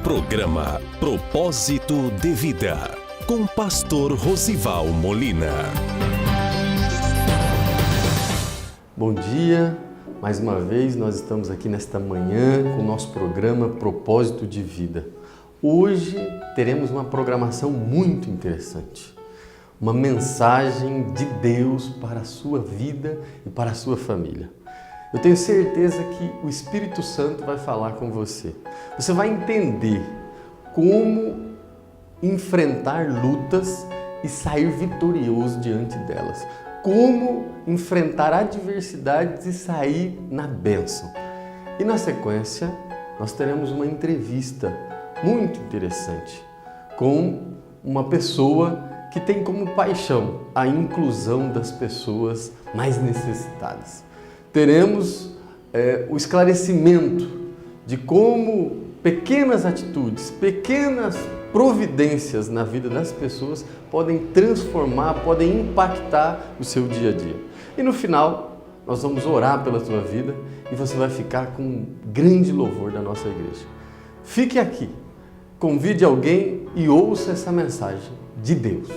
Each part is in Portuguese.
Programa Propósito de Vida, com Pastor Rosival Molina. Bom dia, mais uma vez nós estamos aqui nesta manhã com o nosso programa Propósito de Vida. Hoje teremos uma programação muito interessante, uma mensagem de Deus para a sua vida e para a sua família. Eu tenho certeza que o Espírito Santo vai falar com você. Você vai entender como enfrentar lutas e sair vitorioso diante delas. Como enfrentar adversidades e sair na bênção. E na sequência, nós teremos uma entrevista muito interessante com uma pessoa que tem como paixão a inclusão das pessoas mais necessitadas. Teremos o esclarecimento de como pequenas atitudes, pequenas providências na vida das pessoas podem transformar, podem impactar o seu dia a dia. E no final, nós vamos orar pela tua vida e você vai ficar com um grande louvor da nossa igreja. Fique aqui, convide alguém e ouça essa mensagem de Deus.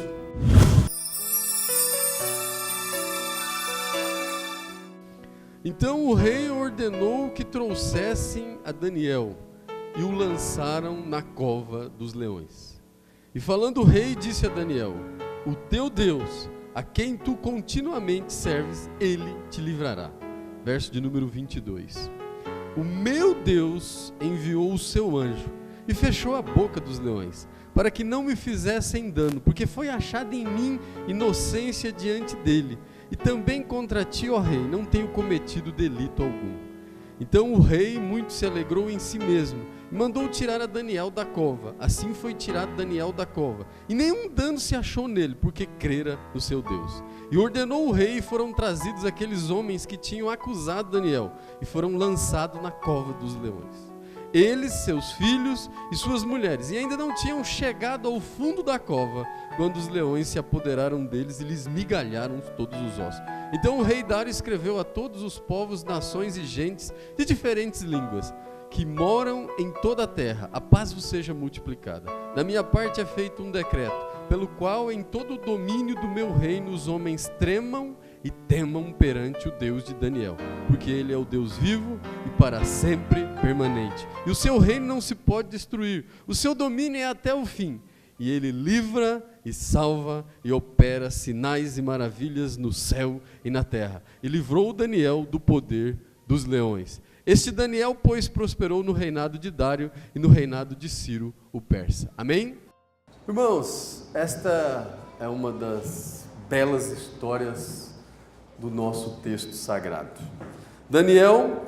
Então o rei ordenou que trouxessem a Daniel e o lançaram na cova dos leões. E falando o rei, disse a Daniel: o teu Deus, a quem tu continuamente serves, ele te livrará. Verso de número 22. O meu Deus enviou o seu anjo e fechou a boca dos leões, para que não me fizessem dano, porque foi achada em mim inocência diante dele. E também contra ti, ó rei, não tenho cometido delito algum. Então o rei muito se alegrou em si mesmo e mandou tirar a Daniel da cova. Assim foi tirado Daniel da cova. E nenhum dano se achou nele, porque crera no seu Deus. E ordenou o rei e foram trazidos aqueles homens que tinham acusado Daniel e foram lançados na cova dos leões. Eles, seus filhos e suas mulheres, e ainda não tinham chegado ao fundo da cova, quando os leões se apoderaram deles e lhes migalharam todos os ossos. Então o rei Dário escreveu a todos os povos, nações e gentes de diferentes línguas, que moram em toda a terra: a paz vos seja multiplicada. Da minha parte é feito um decreto, pelo qual em todo o domínio do meu reino os homens tremam e temam perante o Deus de Daniel, porque ele é o Deus vivo e para sempre permanente. E o seu reino não se pode destruir, o seu domínio é até o fim. E ele livra e salva e opera sinais e maravilhas no céu e na terra. E livrou Daniel do poder dos leões. Este Daniel, pois, prosperou no reinado de Dário e no reinado de Ciro, o persa. Amém? Irmãos, esta é uma das belas histórias do nosso texto sagrado. Daniel,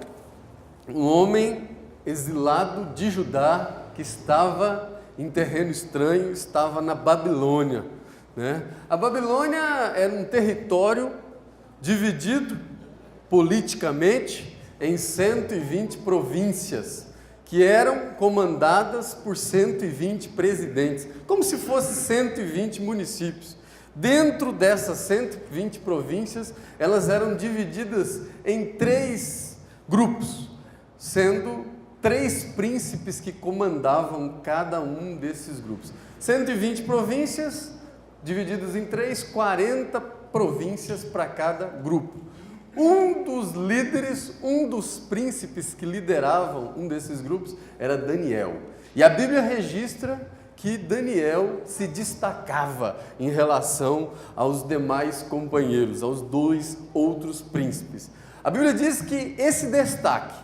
um homem exilado de Judá, que estava em terreno estranho, estava na Babilônia, né? A Babilônia era um território dividido politicamente em 120 províncias, que eram comandadas por 120 presidentes, como se fosse 120 municípios. Dentro dessas 120 províncias, elas eram divididas em 3 grupos, sendo 3 príncipes que comandavam cada um desses grupos. 120 províncias, divididas em 3, 40 províncias para cada grupo. Um dos líderes, um dos príncipes que lideravam um desses grupos era Daniel. E a Bíblia registra que Daniel se destacava em relação aos demais companheiros, aos 2 outros príncipes. A Bíblia diz que esse destaque,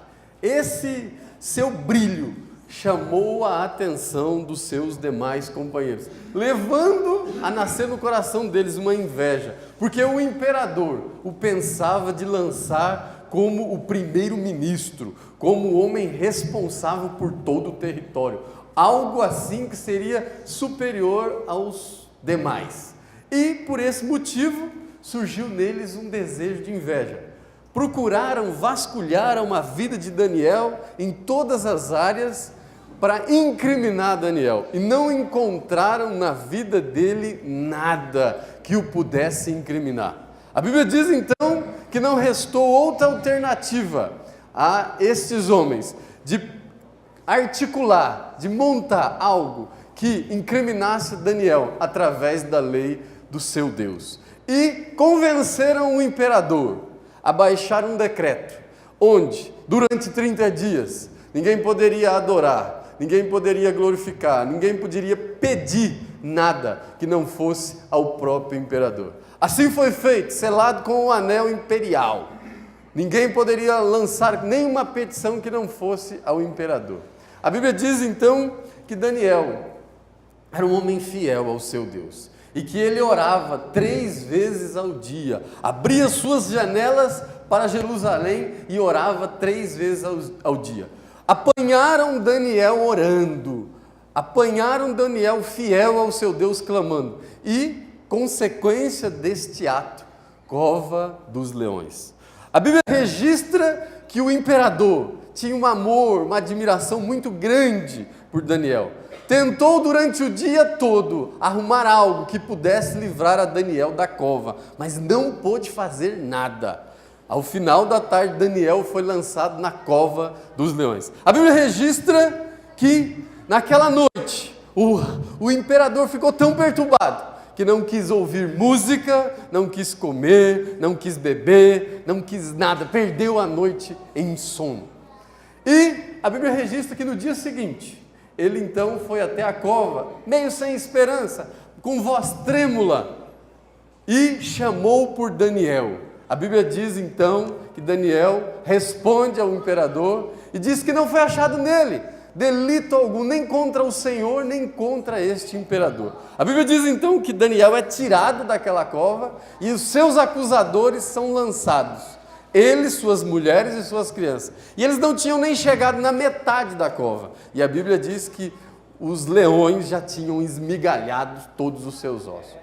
esse seu brilho, chamou a atenção dos seus demais companheiros, levando a nascer no coração deles uma inveja, porque o imperador o pensava de lançar como o primeiro-ministro, como o homem responsável por todo o território, algo assim que seria superior aos demais. E por esse motivo surgiu neles um desejo de inveja. Procuraram, vasculharam a vida de Daniel em todas as áreas para incriminar Daniel, e não encontraram na vida dele nada que o pudesse incriminar. A Bíblia diz então que não restou outra alternativa a estes homens de articular, de montar algo que incriminasse Daniel através da lei do seu Deus. E convenceram o imperador a baixar um decreto, onde, durante 30 dias, ninguém poderia adorar, ninguém poderia glorificar, ninguém poderia pedir nada que não fosse ao próprio imperador. Assim foi feito, selado com o anel imperial. Ninguém poderia lançar nenhuma petição que não fosse ao imperador. A Bíblia diz então que Daniel era um homem fiel ao seu Deus e que ele orava 3 vezes ao dia, abria suas janelas para Jerusalém e orava 3 vezes ao dia. Apanharam Daniel orando, apanharam Daniel fiel ao seu Deus clamando e, consequência deste ato, cova dos leões. A Bíblia registra que o imperador tinha um amor, uma admiração muito grande por Daniel. Tentou durante o dia todo arrumar algo que pudesse livrar a Daniel da cova, mas não pôde fazer nada. Ao final da tarde, Daniel foi lançado na cova dos leões. A Bíblia registra que naquela noite o imperador ficou tão perturbado que não quis ouvir música, não quis comer, não quis beber, não quis nada, perdeu a noite em sono. E a Bíblia registra que no dia seguinte, ele então foi até a cova, meio sem esperança, com voz trêmula, e chamou por Daniel. A Bíblia diz então que Daniel responde ao imperador e diz que não foi achado nele delito algum, nem contra o Senhor, nem contra este imperador. A Bíblia diz então que Daniel é tirado daquela cova e os seus acusadores são lançados. Ele, suas mulheres e suas crianças. E eles não tinham nem chegado na metade da cova. E a Bíblia diz que os leões já tinham esmigalhado todos os seus ossos.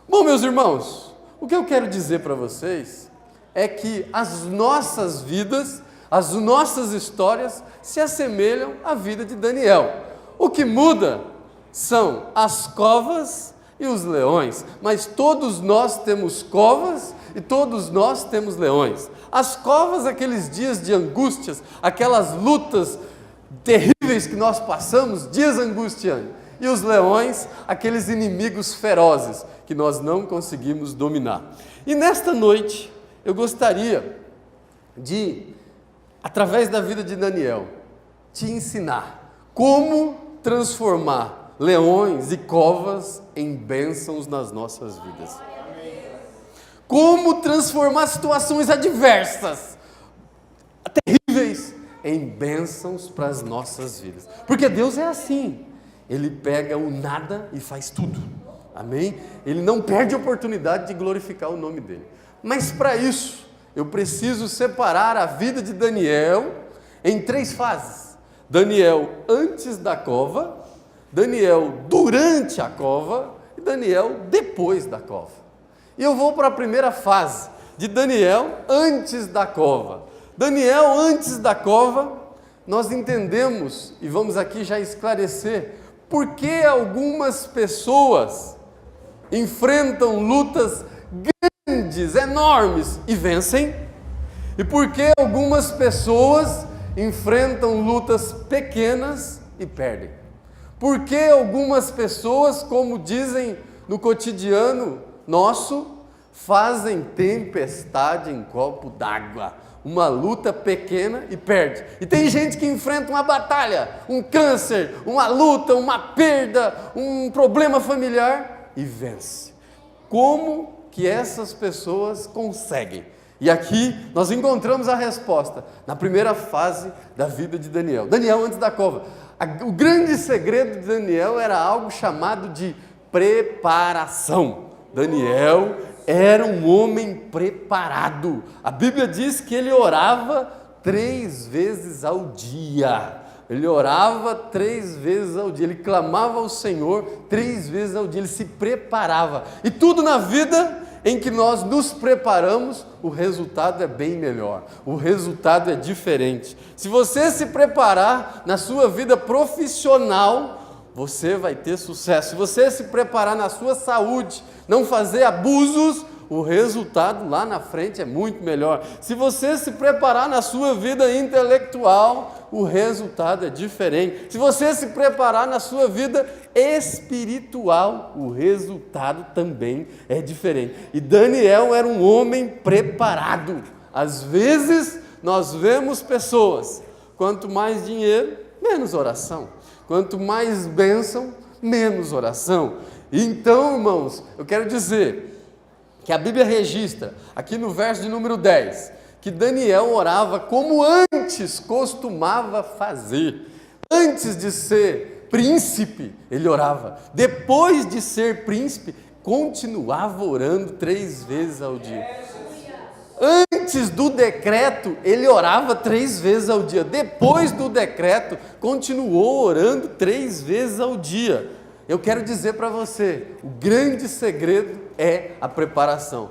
Bom, meus irmãos, o que eu quero dizer para vocês é que as nossas vidas, as nossas histórias se assemelham à vida de Daniel. O que muda são as covas e os leões, mas todos nós temos covas e todos nós temos leões. As covas, aqueles dias de angústias, aquelas lutas terríveis que nós passamos, dias angustiantes. E os leões, aqueles inimigos ferozes que nós não conseguimos dominar. E nesta noite, eu gostaria de, através da vida de Daniel, te ensinar como transformar leões e covas em bênçãos nas nossas vidas. Como transformar situações adversas, terríveis, em bênçãos para as nossas vidas. Porque Deus é assim, Ele pega o nada e faz tudo. Amém? Ele não perde a oportunidade de glorificar o nome dEle. Mas para isso, eu preciso separar a vida de Daniel em 3 fases. Daniel antes da cova, Daniel durante a cova e Daniel depois da cova. E eu vou para a primeira fase, de Daniel antes da cova. Daniel antes da cova, nós entendemos, e vamos aqui já esclarecer, por que algumas pessoas enfrentam lutas grandes, enormes e vencem, e por que algumas pessoas enfrentam lutas pequenas e perdem. Por que algumas pessoas, como dizem no cotidiano nosso, fazem tempestade em copo d'água, uma luta pequena e perde. E tem gente que enfrenta uma batalha, um câncer, uma luta, uma perda, um problema familiar e vence. Como que essas pessoas conseguem? E aqui nós encontramos a resposta na primeira fase da vida de Daniel. Daniel antes da cova. O grande segredo de Daniel era algo chamado de preparação. Daniel era um homem preparado. A Bíblia diz que ele orava 3 vezes ao dia. Ele orava 3 vezes ao dia. Ele clamava ao Senhor 3 vezes ao dia. Ele se preparava. E tudo na vida em que nós nos preparamos, o resultado é bem melhor. O resultado é diferente. Se você se preparar na sua vida profissional, você vai ter sucesso. Se você se preparar na sua saúde, não fazer abusos, o resultado lá na frente é muito melhor. Se você se preparar na sua vida intelectual, o resultado é diferente. Se você se preparar na sua vida espiritual, o resultado também é diferente. E Daniel era um homem preparado. Às vezes nós vemos pessoas, quanto mais dinheiro, menos oração. Quanto mais bênção, menos oração. Então, irmãos, eu quero dizer que a Bíblia registra, aqui no verso de número 10, que Daniel orava como antes costumava fazer. Antes de ser príncipe, ele orava. Depois de ser príncipe, continuava orando 3 vezes ao dia. Antes do decreto, ele orava 3 vezes ao dia. Depois do decreto, continuou orando 3 vezes ao dia. Eu quero dizer para você, o grande segredo é a preparação.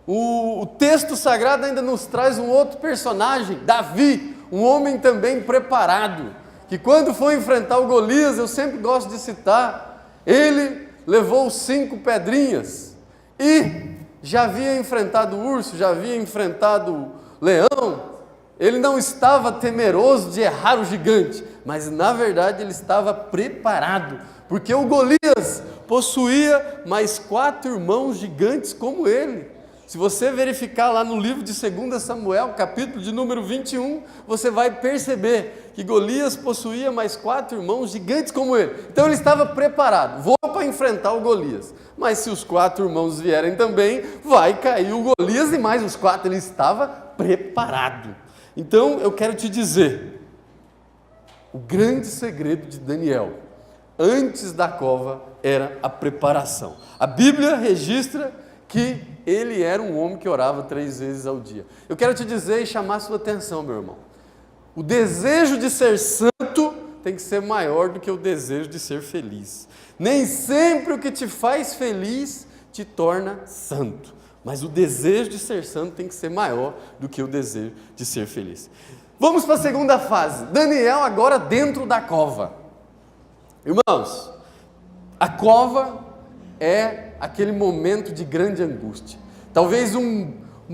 O texto sagrado ainda nos traz um outro personagem, Davi, um homem também preparado, que quando foi enfrentar o Golias, eu sempre gosto de citar, ele levou 5 pedrinhas e já havia enfrentado o urso, já havia enfrentado o leão. Ele não estava temeroso de errar o gigante, mas na verdade ele estava preparado, porque o Golias possuía mais 4 irmãos gigantes como ele. Se você verificar lá no livro de 2 Samuel, capítulo de número 21, você vai perceber que Golias possuía mais 4 irmãos gigantes como ele. Então ele estava preparado, vou para enfrentar o Golias. Mas se os 4 irmãos vierem também, vai cair o Golias e mais os 4. Ele estava preparado. Então eu quero te dizer, o grande segredo de Daniel, antes da cova, era a preparação. A Bíblia registra que ele era um homem que orava 3 vezes ao dia. Eu quero te dizer e chamar a sua atenção, meu irmão. O desejo de ser santo tem que ser maior do que o desejo de ser feliz. Nem sempre o que te faz feliz te torna santo. Mas o desejo de ser santo tem que ser maior do que o desejo de ser feliz. Vamos para a segunda fase. Daniel agora dentro da cova. Irmãos, a cova é aquele momento de grande angústia. Talvez um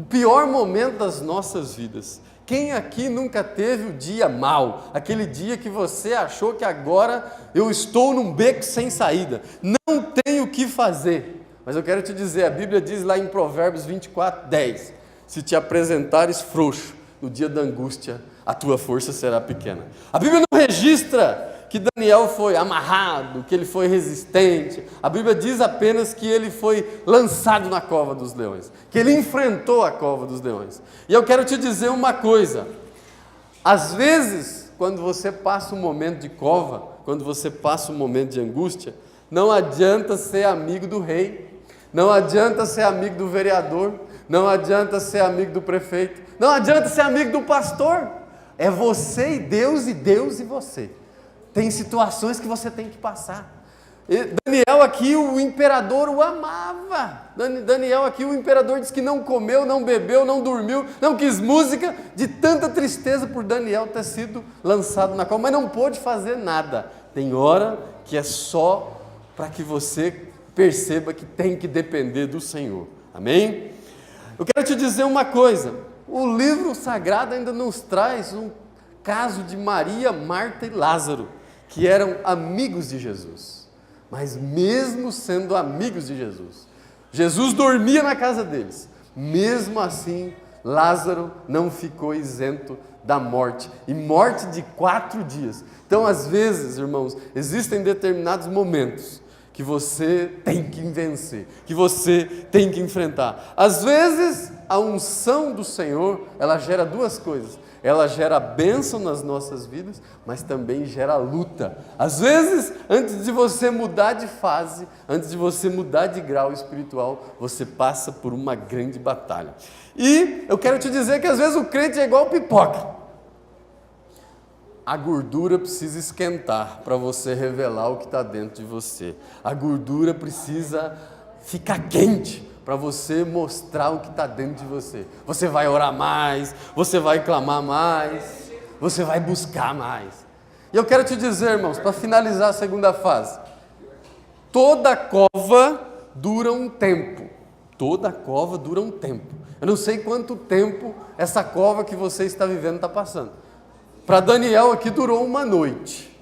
pior momento das nossas vidas. Quem aqui nunca teve o dia mau? Aquele dia que você achou que agora eu estou num beco sem saída. Não tenho o que fazer. Mas eu quero te dizer, a Bíblia diz lá em Provérbios 24:10, se te apresentares frouxo no dia da angústia, a tua força será pequena. A Bíblia não registra que Daniel foi amarrado, que ele foi resistente. A Bíblia diz apenas que ele foi lançado na cova dos leões, que ele enfrentou a cova dos leões. E eu quero te dizer uma coisa, às vezes, quando você passa um momento de cova, quando você passa um momento de angústia, não adianta ser amigo do rei, não adianta ser amigo do vereador, não adianta ser amigo do prefeito, não adianta ser amigo do pastor. É você e Deus e você. Tem situações que você tem que passar. Daniel aqui, o imperador o amava. Daniel aqui, o imperador disse que não comeu, não bebeu, não dormiu, não quis música, de tanta tristeza por Daniel ter sido lançado na cova, mas não pôde fazer nada. Tem hora que é só para que você perceba que tem que depender do Senhor. Amém? Eu quero te dizer uma coisa, o livro sagrado ainda nos traz um caso de Maria, Marta e Lázaro, que eram amigos de Jesus. Mas mesmo sendo amigos de Jesus, Jesus dormia na casa deles. Mesmo assim, Lázaro não ficou isento da morte, e morte de 4 dias. Então, às vezes, irmãos, existem determinados momentos que você tem que vencer, que você tem que enfrentar. Às vezes, a unção do Senhor, ela gera 2 coisas. Ela gera bênção nas nossas vidas, mas também gera luta. Às vezes, antes de você mudar de fase, antes de você mudar de grau espiritual, você passa por uma grande batalha. E eu quero te dizer que às vezes o crente é igual pipoca. A gordura precisa esquentar para você revelar o que está dentro de você. A gordura precisa ficar quente para você mostrar o que está dentro de você. Você vai orar mais, você vai clamar mais, você vai buscar mais. E eu quero te dizer, irmãos, para finalizar a segunda fase, toda cova dura um tempo. toda cova dura um tempo. Eu não sei quanto tempo essa cova que você está vivendo está passando. Para Daniel aqui durou uma noite.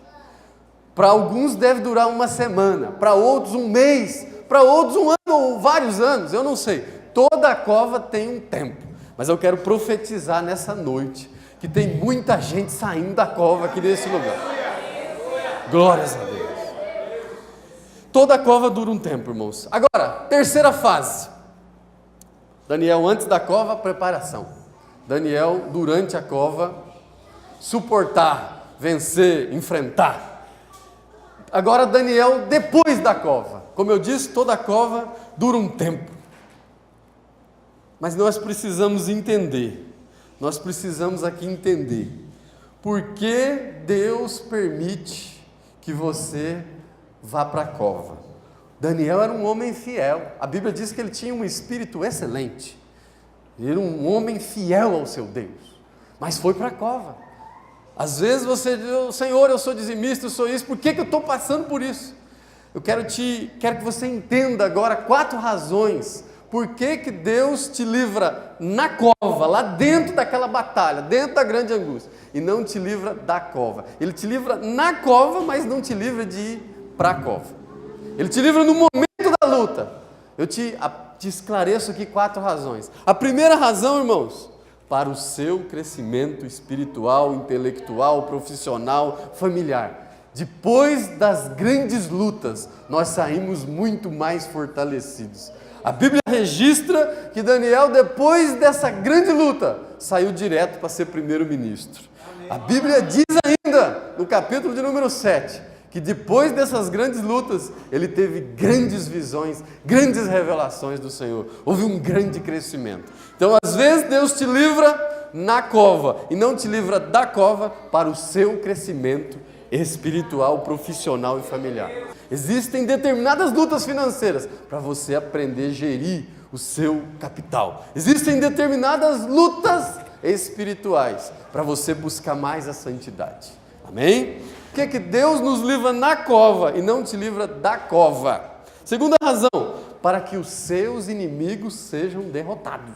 Para alguns deve durar uma semana, para outros um mês, para outros um ano ou vários anos, eu não sei. Toda cova tem um tempo. Mas eu quero profetizar nessa noite que tem muita gente saindo da cova aqui nesse lugar. Glórias a Deus. Toda cova dura um tempo, irmãos. Agora, terceira fase. Daniel antes da cova, preparação. Daniel durante a cova, suportar, vencer, enfrentar. Agora Daniel depois da cova. Como eu disse, toda cova dura um tempo. Mas nós precisamos entender. Nós precisamos aqui entender. Por que Deus permite que você vá para a cova? Daniel era um homem fiel. A Bíblia diz que ele tinha um espírito excelente. Ele era um homem fiel ao seu Deus. Mas foi para a cova. Às vezes você diz, Senhor, eu sou dizimista, eu sou isso, por que eu estou passando por isso? Eu quero que você entenda agora 4 razões por que Deus te livra na cova, lá dentro daquela batalha, dentro da grande angústia, e não te livra da cova. Ele te livra na cova, mas não te livra de ir para a cova. Ele te livra no momento da luta. Eu te esclareço aqui 4 razões. A primeira razão, irmãos, para o seu crescimento espiritual, intelectual, profissional, familiar. Depois das grandes lutas, nós saímos muito mais fortalecidos. A Bíblia registra que Daniel, depois dessa grande luta, saiu direto para ser primeiro-ministro. A Bíblia diz ainda, no capítulo de número 7, que depois dessas grandes lutas, ele teve grandes visões, grandes revelações do Senhor. Houve um grande crescimento. Então, às vezes, Deus te livra na cova e não te livra da cova para o seu crescimento espiritual, profissional e familiar. Existem determinadas lutas financeiras para você aprender a gerir o seu capital. Existem determinadas lutas espirituais para você buscar mais a santidade. Amém? Por que Deus nos livra na cova e não te livra da cova? Segunda razão, para que os seus inimigos sejam derrotados.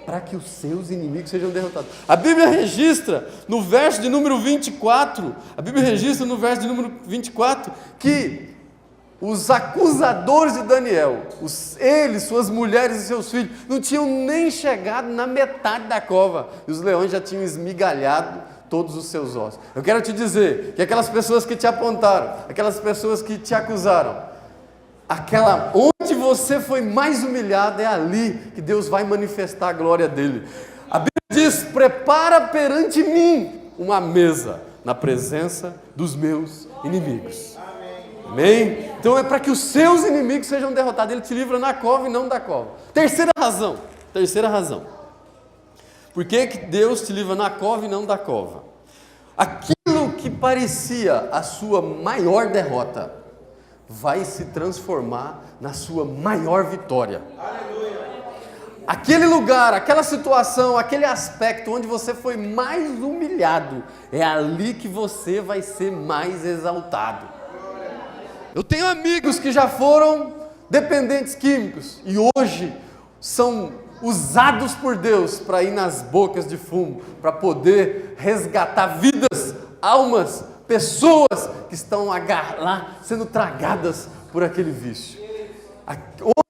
Para que os seus inimigos sejam derrotados. A Bíblia registra no verso de número 24, que os acusadores de Daniel, eles, suas mulheres e seus filhos, não tinham nem chegado na metade da cova, e os leões já tinham esmigalhado todos os seus ossos. Eu quero te dizer que aquelas pessoas que te apontaram, aquelas pessoas que te acusaram, onde você foi mais humilhado, é ali que Deus vai manifestar a glória dele. A Bíblia diz, prepara perante mim uma mesa na presença dos meus inimigos. Amém? Então é para que os seus inimigos sejam derrotados. Ele te livra na cova e não da cova. Terceira razão. Por que Deus te livra na cova e não da cova? Aquilo que parecia a sua maior derrota vai se transformar na sua maior vitória. Aquele lugar, aquela situação, aquele aspecto onde você foi mais humilhado, é ali que você vai ser mais exaltado. Eu tenho amigos que já foram dependentes químicos e hoje são usados por Deus para ir nas bocas de fumo, para poder resgatar vidas, almas, pessoas que estão lá sendo tragadas por aquele vício.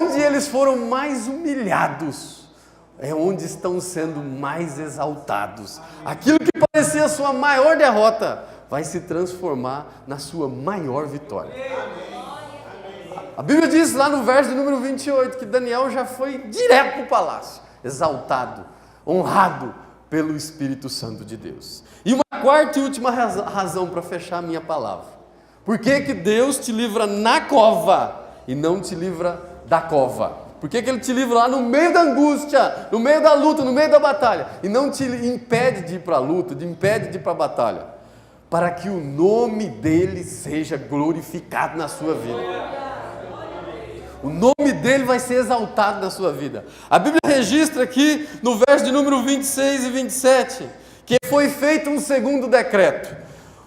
Onde eles foram mais humilhados, é onde estão sendo mais exaltados. Aquilo que parecia a sua maior derrota, vai se transformar na sua maior vitória. A Bíblia diz lá no verso de número 28 que Daniel já foi direto para o palácio, exaltado, honrado pelo Espírito Santo de Deus. E uma quarta e última razão para fechar a minha palavra. Por que Deus te livra na cova e não te livra da cova? Por que Ele te livra lá no meio da angústia, no meio da luta, no meio da batalha, e não te impede de ir para a luta, te impede de ir para a batalha? Para que o nome dEle seja glorificado na sua vida. O nome dele vai ser exaltado na sua vida. A Bíblia registra aqui, no verso de número 26 e 27, que foi feito um segundo decreto.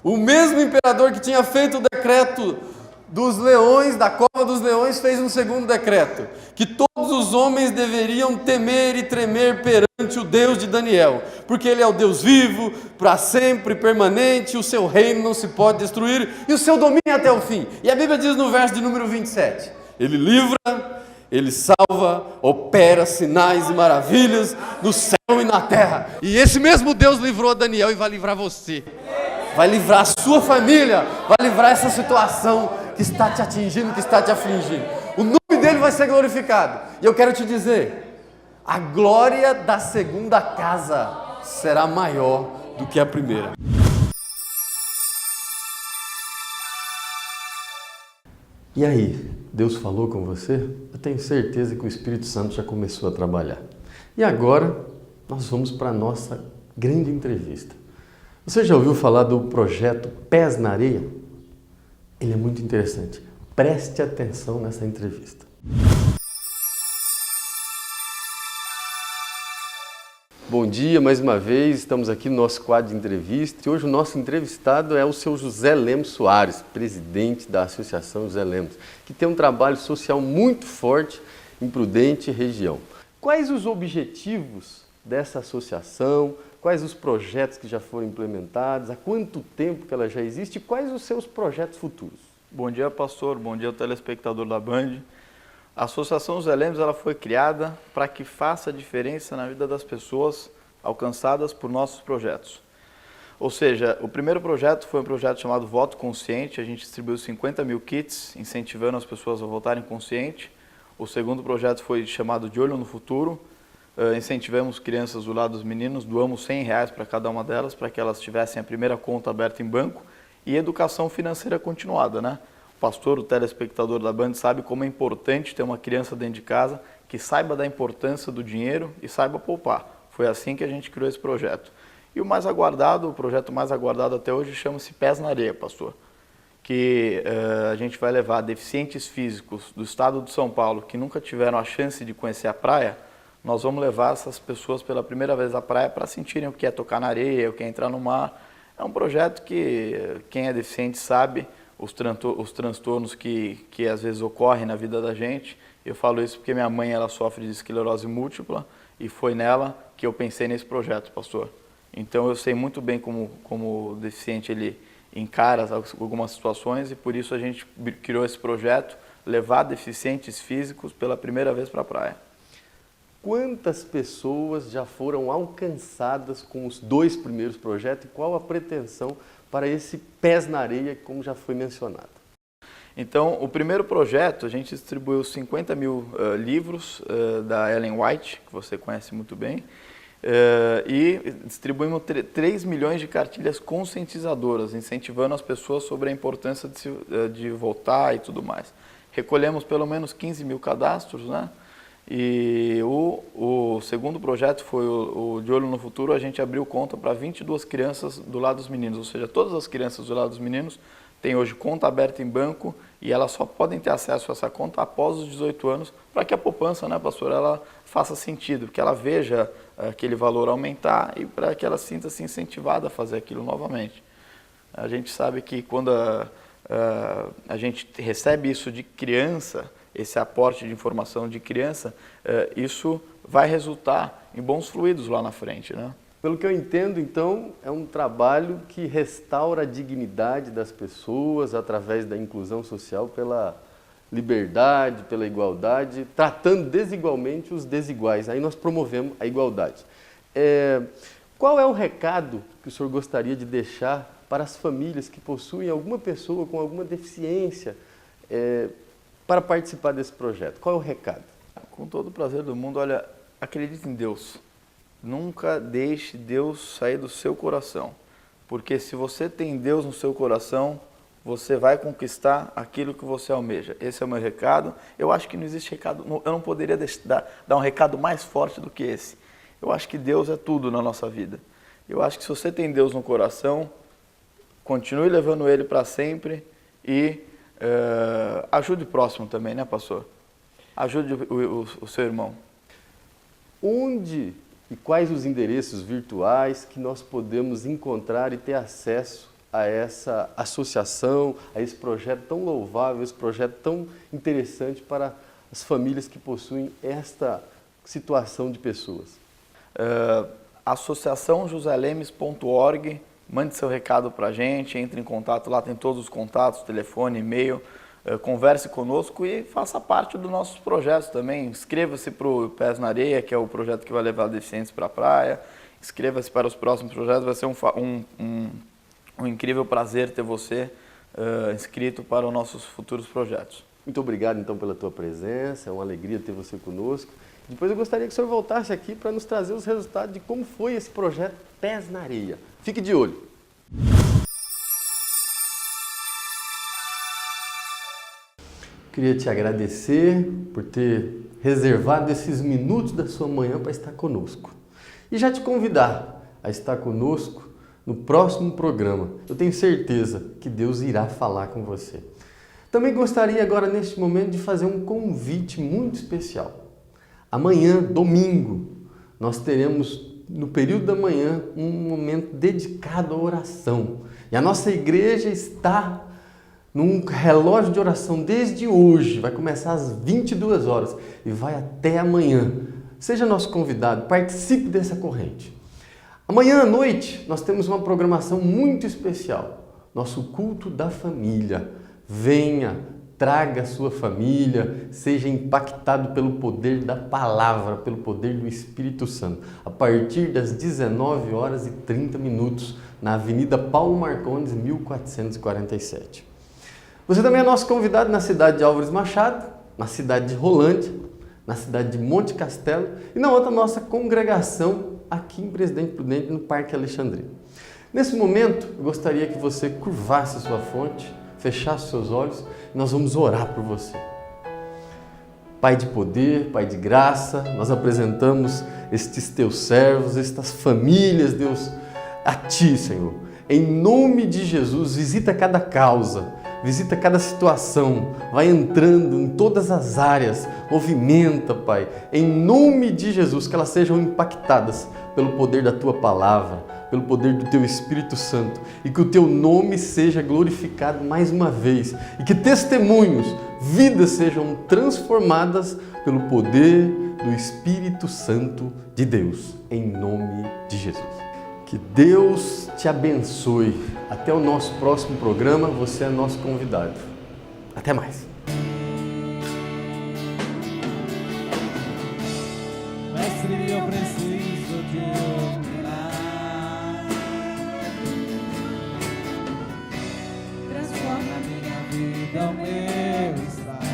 O mesmo imperador que tinha feito o decreto dos leões, da cova dos leões, fez um segundo decreto, que todos os homens deveriam temer e tremer perante o Deus de Daniel, porque ele é o Deus vivo, para sempre, permanente, o seu reino não se pode destruir, e o seu domínio é até o fim. E a Bíblia diz no verso de número 27, ele livra, ele salva, opera sinais e maravilhas no céu e na terra. E esse mesmo Deus livrou Daniel e vai livrar você. Vai livrar a sua família, vai livrar essa situação que está te atingindo, que está te afligindo. O nome dele vai ser glorificado. E eu quero te dizer, a glória da segunda casa será maior do que a primeira. E aí, Deus falou com você? Eu tenho certeza que o Espírito Santo já começou a trabalhar. E agora, nós vamos para a nossa grande entrevista. Você já ouviu falar do projeto Pés na Areia? Ele é muito interessante. Preste atenção nessa entrevista. Bom dia, mais uma vez, estamos aqui no nosso quadro de entrevista e hoje o nosso entrevistado é o seu José Lemos Soares, presidente da Associação José Lemos, que tem um trabalho social muito forte em Prudente região. Quais os objetivos dessa associação? Quais os projetos que já foram implementados? Há quanto tempo que ela já existe? E quais os seus projetos futuros? Bom dia, pastor. Bom dia, telespectador da Band. A Associação José Lemos ela foi criada para que faça diferença na vida das pessoas alcançadas por nossos projetos. Ou seja, o primeiro projeto foi um projeto chamado Voto Consciente. A gente distribuiu 50 mil kits, incentivando as pessoas a votarem consciente. O segundo projeto foi chamado De Olho no Futuro. Incentivamos crianças do lado dos meninos, doamos R$100 para cada uma delas, para que elas tivessem a primeira conta aberta em banco. E educação financeira continuada, né? O pastor, o telespectador da Band sabe como é importante ter uma criança dentro de casa que saiba da importância do dinheiro e saiba poupar. Foi assim que a gente criou esse projeto. E o mais aguardado, o projeto mais aguardado até hoje chama-se Pés na Areia, pastor. Que a gente vai levar deficientes físicos do estado de São Paulo que nunca tiveram a chance de conhecer a praia. Nós vamos levar essas pessoas pela primeira vez à praia para sentirem o que é tocar na areia, o que é entrar no mar. É um projeto que quem é deficiente sabe os transtornos que às vezes ocorrem na vida da gente. Eu falo isso porque minha mãe ela sofre de esclerose múltipla e foi nela que eu pensei nesse projeto, pastor. Então eu sei muito bem como o deficiente ele encara algumas situações e por isso a gente criou esse projeto, levar deficientes físicos pela primeira vez para a praia. Quantas pessoas já foram alcançadas com os dois primeiros projetos e qual a pretensão para esse Pés na Areia, como já foi mencionado? Então, o primeiro projeto, a gente distribuiu 50 mil livros da Ellen White, que você conhece muito bem, e distribuímos 3 milhões de cartilhas conscientizadoras, incentivando as pessoas sobre a importância de votar e tudo mais. Recolhemos pelo menos 15 mil cadastros, né? E o segundo projeto foi o De Olho no Futuro. A gente abriu conta para 22 crianças do lado dos meninos, ou seja, todas as crianças do lado dos meninos têm hoje conta aberta em banco e elas só podem ter acesso a essa conta após os 18 anos, para que a poupança, né, pastor, ela faça sentido, que ela veja aquele valor aumentar e para que ela sinta-se incentivada a fazer aquilo novamente. A gente sabe que quando a gente recebe isso de criança, esse aporte de informação de criança, isso vai resultar em bons fluidos lá na frente, né? Pelo que eu entendo, então, é um trabalho que restaura a dignidade das pessoas através da inclusão social pela liberdade, pela igualdade, tratando desigualmente os desiguais. Aí nós promovemos a igualdade. Qual é o recado que o senhor gostaria de deixar para as famílias que possuem alguma pessoa com alguma deficiência para participar desse projeto? Qual é o recado? Com todo o prazer do mundo, olha, acredite em Deus. Nunca deixe Deus sair do seu coração. Porque se você tem Deus no seu coração, você vai conquistar aquilo que você almeja. Esse é o meu recado. Eu acho que não existe recado, eu não poderia dar um recado mais forte do que esse. Eu acho que Deus é tudo na nossa vida. Eu acho que se você tem Deus no coração, continue levando Ele para sempre e ajude o próximo também, né, pastor? Ajude o seu irmão. Onde e quais os endereços virtuais que nós podemos encontrar e ter acesso a essa associação, a esse projeto tão louvável, esse projeto tão interessante para as famílias que possuem esta situação de pessoas? Associaçãojoselemes.org, mande seu recado para a gente, entre em contato, lá tem todos os contatos, telefone, e-mail, converse conosco e faça parte dos nossos projetos também. Inscreva-se para o Pés na Areia, que é o projeto que vai levar deficientes para a praia. Inscreva-se para os próximos projetos, vai ser um incrível prazer ter você inscrito para os nossos futuros projetos. Muito obrigado, então, pela tua presença, é uma alegria ter você conosco. Depois eu gostaria que o senhor voltasse aqui para nos trazer os resultados de como foi esse projeto Pés na Areia. Fique de olho. Queria te agradecer por ter reservado esses minutos da sua manhã para estar conosco. E já te convidar a estar conosco no próximo programa. Eu tenho certeza que Deus irá falar com você. Também gostaria agora, neste momento, de fazer um convite muito especial. Amanhã, domingo, nós teremos, no período da manhã, um momento dedicado à oração. E a nossa igreja está num relógio de oração desde hoje. Vai começar às 22 horas e vai até amanhã. Seja nosso convidado, participe dessa corrente. Amanhã à noite nós temos uma programação muito especial, nosso culto da família. Venha, traga a sua família, seja impactado pelo poder da palavra, pelo poder do Espírito Santo. A partir das 19h30, na Avenida Paulo Marcondes, 1447. Você também é nosso convidado na cidade de Álvares Machado, na cidade de Rolândia, na cidade de Monte Castelo e na outra nossa congregação aqui em Presidente Prudente, no Parque Alexandrino. Nesse momento, eu gostaria que você curvasse sua fronte, fechasse seus olhos e nós vamos orar por você. Pai de poder, Pai de graça, nós apresentamos estes teus servos, estas famílias, Deus, a Ti, Senhor. Em nome de Jesus, visita cada causa, visita cada situação, vai entrando em todas as áreas, movimenta, Pai, em nome de Jesus, que elas sejam impactadas pelo poder da Tua palavra, pelo poder do Teu Espírito Santo e que o Teu nome seja glorificado mais uma vez e que testemunhos, vidas sejam transformadas pelo poder do Espírito Santo de Deus, em nome de Jesus. Que Deus te abençoe. Até o nosso próximo programa, você é nosso convidado. Até mais. Mestre, eu preciso te orar. Transforma minha vida, o meu estado.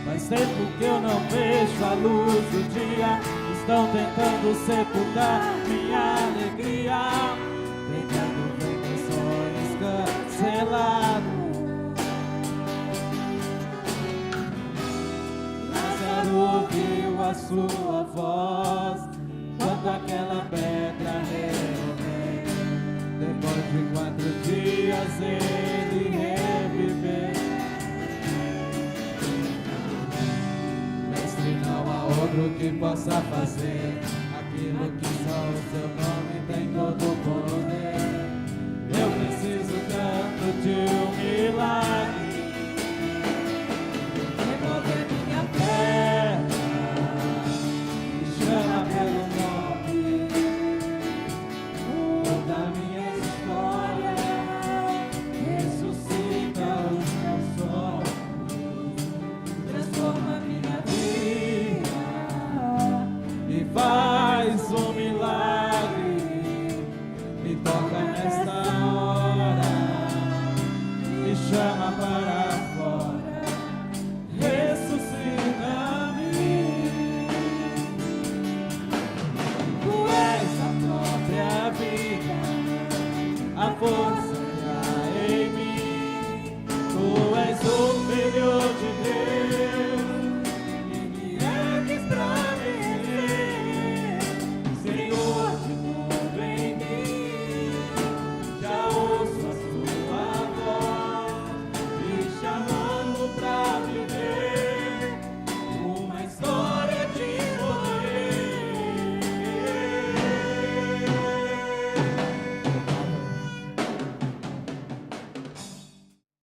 Faz tempo que eu não vejo a luz do dia. Estão tentando sepultar minha alegria, tentando ver meus sonhos cancelados. Lázaro ouviu a sua voz quando aquela pedra removeu. Depois de 4 dias ele reviveu. Não há outro que possa fazer aquilo que só o Seu nome tem todo o poder. Eu preciso tanto de